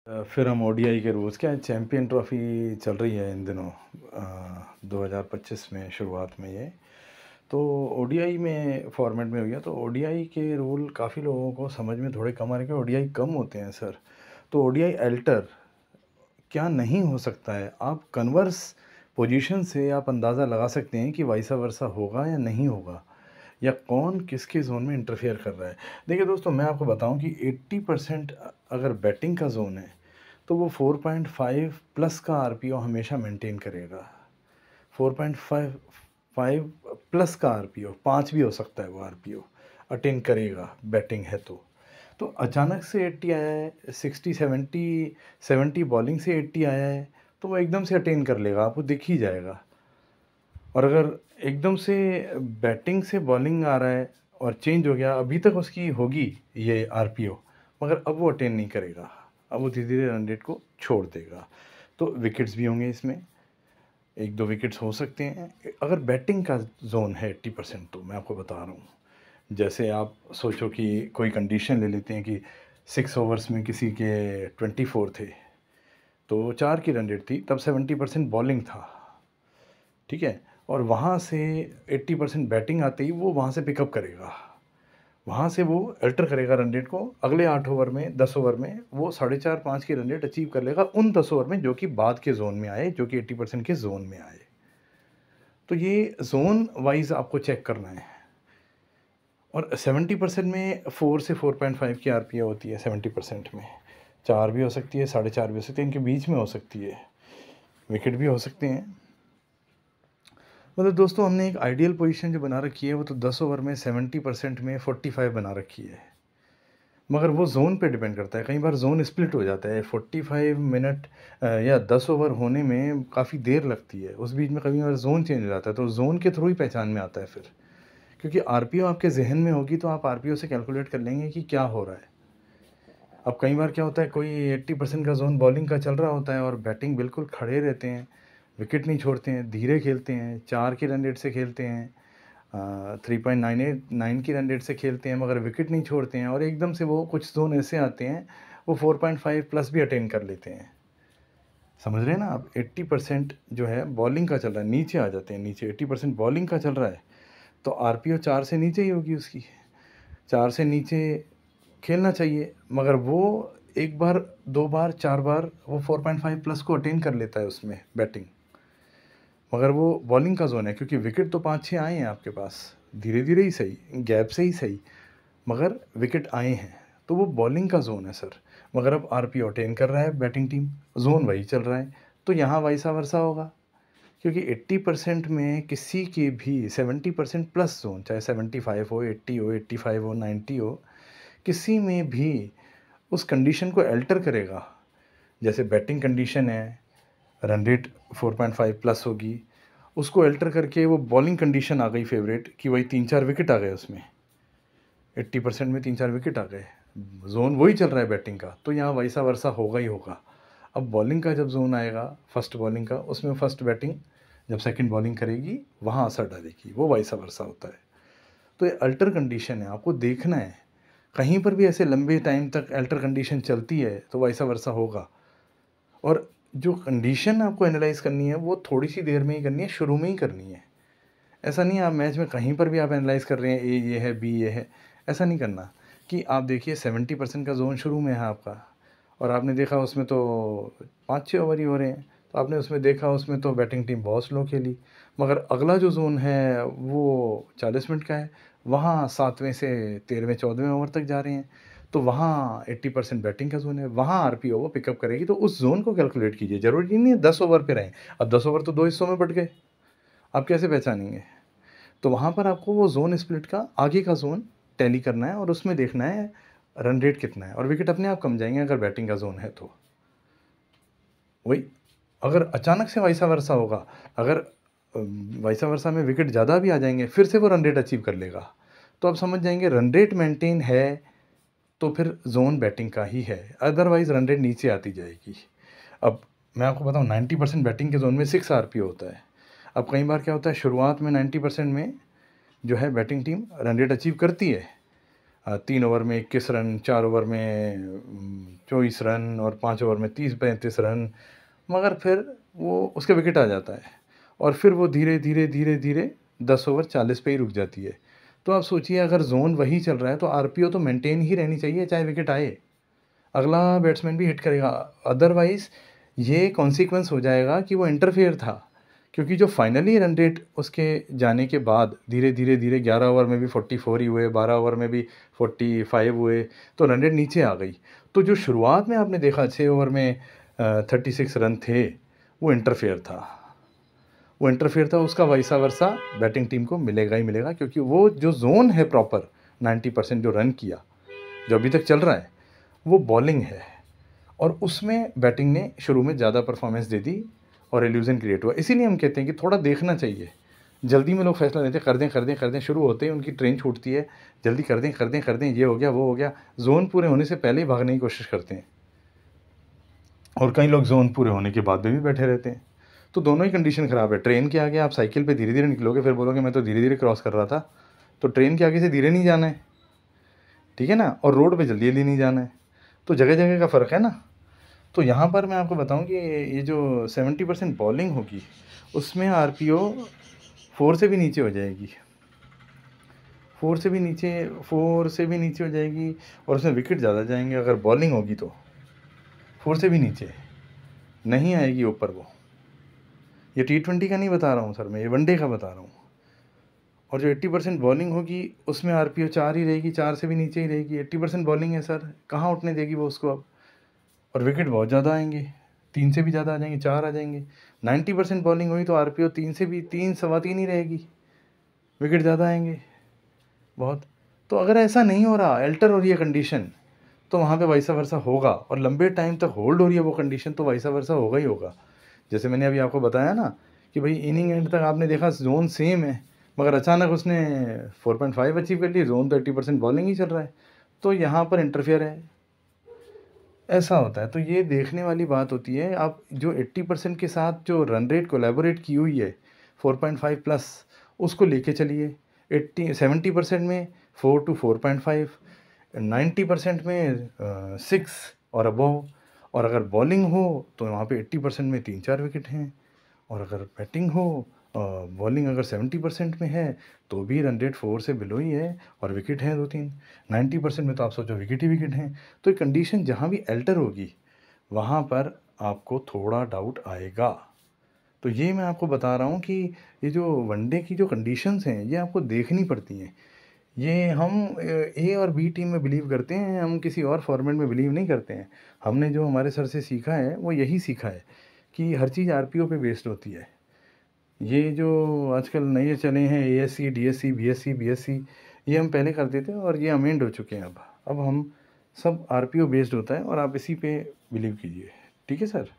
फिर हम ओडीआई के रूल्स, क्या चैम्पियन ट्रॉफ़ी चल रही है इन दिनों 2025 में शुरुआत में ये। तो ओडीआई में फॉर्मेट में हो गया, तो ओडीआई के रूल काफ़ी लोगों को समझ में थोड़े कम आ रहे हैं कि ओडीआई कम होते हैं सर। तो ओडीआई अल्टर क्या नहीं हो सकता है? आप कन्वर्स पोजीशन से आप अंदाज़ा लगा सकते हैं कि वाइसा वर्सा होगा या नहीं होगा, या कौन किसके ज़ोन में इंटरफेयर कर रहा है। देखिए दोस्तों, मैं आपको बताऊं कि 80% अगर बैटिंग का ज़ोन है तो वो 4.5 प्लस का आरपीओ हमेशा मेंटेन करेगा। 4.5 प्लस का आरपीओ, 5 भी हो सकता है वो आरपीओ अटेन करेगा बैटिंग है तो अचानक से 80 आया है, 60 70 बॉलिंग से 80 आया है, तो वो एकदम से अटेन कर लेगा, आपको दिख ही जाएगा। और अगर एकदम से बैटिंग से बॉलिंग आ रहा है और चेंज हो गया, अभी तक उसकी होगी ये आरपीओ, मगर अब वो अटेन नहीं करेगा, अब वो धीरे धीरे रन रेट को छोड़ देगा। तो विकेट्स भी होंगे इसमें, 1-2 विकेट्स हो सकते हैं अगर बैटिंग का जोन है 80%। तो मैं आपको बता रहा हूँ, जैसे आप सोचो कि कोई कंडीशन ले लेते हैं कि 6 ओवर्स में किसी के 24 थे, तो 4 की रन रेट थी, तब 70% बॉलिंग था, ठीक है। और वहाँ से 80% बैटिंग आते ही वो वहाँ से पिकअप करेगा, वहाँ से वो अल्टर करेगा रन रेट को। अगले 8 ओवर में, 10 ओवर में वो 4.5-5 की रन रेट अचीव कर लेगा उन 10 ओवर में जो कि बाद के जोन में आए, जो कि 80% के जोन में आए। तो ये जोन वाइज आपको चेक करना है। और 70% में 4 से 4.5 की आरपीओ होती है। 70% में 4 भी हो सकती है, 4.5 भी हो सकती है, इनके बीच में हो सकती है, विकेट भी हो सकते हैं। मतलब दोस्तों, हमने एक आइडियल पोजीशन जो बना रखी है वो तो 10 ओवर में 70% में 45 बना रखी है, मगर वो जोन पे डिपेंड करता है। कई बार जोन स्प्लिट हो जाता है, 45 मिनट या 10 ओवर होने में काफ़ी देर लगती है, उस बीच में कभी बार जोन चेंज हो जाता है, तो जोन के थ्रू ही पहचान में आता है फिर। क्योंकि आरपीओ आपके जहन में होगी तो आप आरपीओ से कैलकुलेट कर लेंगे कि क्या हो रहा है। अब कई बार क्या होता है, कोई 80% का जोन बॉलिंग का चल रहा होता है और बैटिंग बिल्कुल खड़े रहते हैं, विकेट नहीं छोड़ते हैं, धीरे खेलते हैं, 4 की रन रेट से खेलते हैं, 3.9 की रन रेट से खेलते हैं, मगर विकेट नहीं छोड़ते हैं। और एकदम से वो कुछ जोन ऐसे आते हैं, वो 4.5 प्लस भी अटेन कर लेते हैं। समझ रहे हैं ना आप? 80% जो है बॉलिंग का चल रहा है, नीचे आ जाते हैं, नीचे 80% बॉलिंग का चल रहा है, तो आरपीओ 4 से नीचे ही होगी उसकी, 4 से नीचे खेलना चाहिए। मगर वो एक बार, 2 बार, 4 बार वो 4.5 प्लस को अटेन कर लेता है उसमें बैटिंग, मगर वो बॉलिंग का जोन है, क्योंकि विकेट तो 5-6 आए हैं आपके पास, धीरे धीरे ही सही, गैप से ही सही, मगर विकेट आए हैं, तो वो बॉलिंग का जोन है सर। मगर अब आरपीओ अटेन कर रहा है बैटिंग टीम, जोन वही चल रहा है, तो यहाँ वैसा वर्सा होगा। क्योंकि 80% में किसी के भी 70% प्लस जोन, चाहे 75 हो, 80 हो, 85 हो, 90 हो, किसी में भी उस कंडीशन को अल्टर करेगा। जैसे बैटिंग कंडीशन है, रन रेट 4.5 प्लस होगी, उसको अल्टर करके वो बॉलिंग कंडीशन आ गई फेवरेट कि वही 3-4 विकेट आ गए उसमें, 80% में 3-4 विकेट आ गए, जोन वही चल रहा है बैटिंग का, तो यहाँ वैसा वर्सा होगा ही होगा। अब बॉलिंग का जब जोन आएगा, फर्स्ट बॉलिंग का, उसमें फर्स्ट बैटिंग जब सेकंड बॉलिंग करेगी वहाँ असर डालेगी, वो वैसा वर्सा होता है। तो ये अल्टर कंडीशन है, आपको देखना है। कहीं पर भी ऐसे लंबे टाइम तक अल्टर कंडीशन चलती है तो वैसा वर्सा होगा। और जो कंडीशन आपको एनालाइज़ करनी है वो थोड़ी सी देर में ही करनी है, शुरू में ही करनी है। ऐसा नहीं है आप मैच में कहीं पर भी आप एनालाइज़ कर रहे हैं, ए ये है, बी ये है, ऐसा नहीं करना। कि आप देखिए 70% का जोन शुरू में है आपका, और आपने देखा उसमें तो 5-6 ओवर ही हो रहे हैं, तो आपने उसमें देखा उसमें तो बैटिंग टीम बहुत स्लो खेली। मगर अगला जो जोन है वो 40 मिनट का है, वहाँ 7वें से 13वें 14वें ओवर तक जा रहे हैं, तो वहाँ 80% बैटिंग का जोन है, वहाँ आरपीओ वो पिकअप करेगी। तो उस जोन को कैलकुलेट कीजिए, ज़रूरी नहीं है 10 ओवर पे रहें। अब 10 ओवर तो 2 हिस्सों में बँट गए, आप कैसे पहचानेंगे? तो वहाँ पर आपको वो ज़ोन स्प्लिट का आगे का ज़ोन टैली करना है, और उसमें देखना है रन रेट कितना है, और विकेट अपने आप कम जाएँगे अगर बैटिंग का ज़ोन है तो। वही, अगर अचानक से वैसा वर्सा होगा, अगर वैसा वर्सा में विकेट ज़्यादा भी आ जाएँगे, फिर से वो रन रेट अचीव कर लेगा। तो आप समझ जाएँगे रन रेट मेंटेन है तो फिर ज़ोन बैटिंग का ही है, अदरवाइज़ रन रेट नीचे आती जाएगी। अब मैं आपको बताऊँ, 90% बैटिंग के ज़ोन में 6 आरपीओ होता है। अब कई बार क्या होता है, शुरुआत में 90% में जो है batting team run rate achieve करती है, 3 ओवर में 21 रन, 4 ओवर में 24 रन और 5 ओवर में 30-35 रन, मगर फिर वो उसका विकेट आ जाता है और फिर वो धीरे-धीरे 10 ओवर 40 पे ही रुक जाती है। तो आप सोचिए अगर ज़ोन वही चल रहा है तो आरपीओ तो मेंटेन ही रहनी चाहिए चाहे विकेट आए। अगला बैट्समैन भी हिट करेगा, अदरवाइज़ ये कॉन्सिक्वेंस हो जाएगा कि वो इंटरफेयर था। क्योंकि जो फाइनली रन रेट उसके जाने के बाद धीरे 11 ओवर में भी 44 ही हुए, 12 ओवर में भी 45 हुए, तो रन रेट नीचे आ गई। तो जो शुरुआत में आपने देखा 6 ओवर में 36 रन थे, वो इंटरफेयर था, उसका वाइसा वर्सा बैटिंग टीम को मिलेगा ही मिलेगा, क्योंकि वो जो ज़ोन है प्रॉपर 90% जो रन किया, जो अभी तक चल रहा है, वो बॉलिंग है और उसमें बैटिंग ने शुरू में ज़्यादा परफॉर्मेंस दे दी और इल्यूज़न क्रिएट हुआ। इसीलिए हम कहते हैं कि थोड़ा देखना चाहिए। जल्दी में लोग फैसला लेते हैं, कर दें, शुरू होते ही उनकी ट्रेन छूटती है, जल्दी कर दें, ये हो गया, वो हो गया। ज़ोन पूरे होने से पहले ही भागने की कोशिश करते हैं और कई लोग ज़ोन पूरे होने के बाद में भी बैठे रहते हैं। तो दोनों ही कंडीशन ख़राब है। ट्रेन के आगे आप साइकिल पे धीरे-धीरे निकलोगे, फिर बोलोगे मैं तो धीरे-धीरे क्रॉस कर रहा था, तो ट्रेन के आगे से धीरे नहीं जाना है, ठीक है ना? और रोड पे जल्दी-जल्दी नहीं जाना है। तो जगह-जगह का फ़र्क है ना? तो यहाँ पर मैं आपको बताऊँ कि ये जो 70% बॉलिंग होगी, उसमें आरपीओ 4 से भी नीचे हो जाएगी। 4 से भी नीचे हो जाएगी और उसमें विकेट ज़्यादा जाएँगे अगर बॉलिंग होगी तो। 4 से भी नीचे नहीं आएगी ऊपर वो। ये टी20 का नहीं बता रहा हूँ सर मैं, ये वनडे का बता रहा हूँ। और जो 80% बॉलिंग होगी उसमें आरपीओ 4 ही रहेगी, 4 से भी नीचे ही रहेगी। 80% बॉलिंग है सर, कहाँ उठने देगी वो उसको अब? और विकेट बहुत ज़्यादा आएंगे, 3 से भी ज़्यादा आ जाएंगे, 4 आ जाएंगे। 90% बॉलिंग हुई तो आरपीओ 3 से भी 3 सवा 3 ही रहेगी, विकेट ज़्यादा आएंगे बहुत। तो अगर ऐसा नहीं हो रहा, अल्टर हो रही है कंडीशन, तो वहाँ पे वाइसा वर्सा होगा और लंबे टाइम तक होल्ड हो रही है वो कंडीशन, तो वाइसा वर्सा होगा ही होगा। जैसे मैंने अभी आपको बताया ना कि भाई इनिंग एंड तक आपने देखा ज़ोन सेम है, मगर अचानक उसने 4.5 अचीव कर ली, ज़ोन तो 80% बॉलिंग ही चल रहा है, तो यहाँ पर इंटरफेयर है, ऐसा होता है। तो ये देखने वाली बात होती है। आप जो 80% के साथ जो रन रेट कोलैबोरेट की हुई है 4.5 प्लस, उसको लेके चलिए। 70% में 4 to 4.5, 90% में 6 और अबव। और अगर बॉलिंग हो तो वहाँ पे 80% में 3-4 विकेट हैं, और अगर बैटिंग हो, बॉलिंग अगर 70% में है तो भी रन रेट 4 से बिलो ही है और विकेट हैं 2-3। 90% में तो आप सोचो विकेट ही विकेट हैं। तो ये कंडीशन जहाँ भी अल्टर होगी वहाँ पर आपको थोड़ा डाउट आएगा। तो ये मैं आपको बता रहा हूँ कि ये जो वनडे की जो कंडीशंस हैं ये आपको देखनी पड़ती हैं। ये हम ए और बी टीम में बिलीव करते हैं, हम किसी और फॉर्मेट में बिलीव नहीं करते हैं। हमने जो हमारे सर से सीखा है वो यही सीखा है कि हर चीज़ आरपीओ पे बेस्ड होती है। ये जो आजकल नए चले हैं एएससी, डीएससी, बीएससी, ये हम पहले करते थे और ये अमेंड हो चुके हैं अब हम सब आरपीओ बेस्ड होता है और आप इसी पे बिलीव कीजिए। ठीक है सर?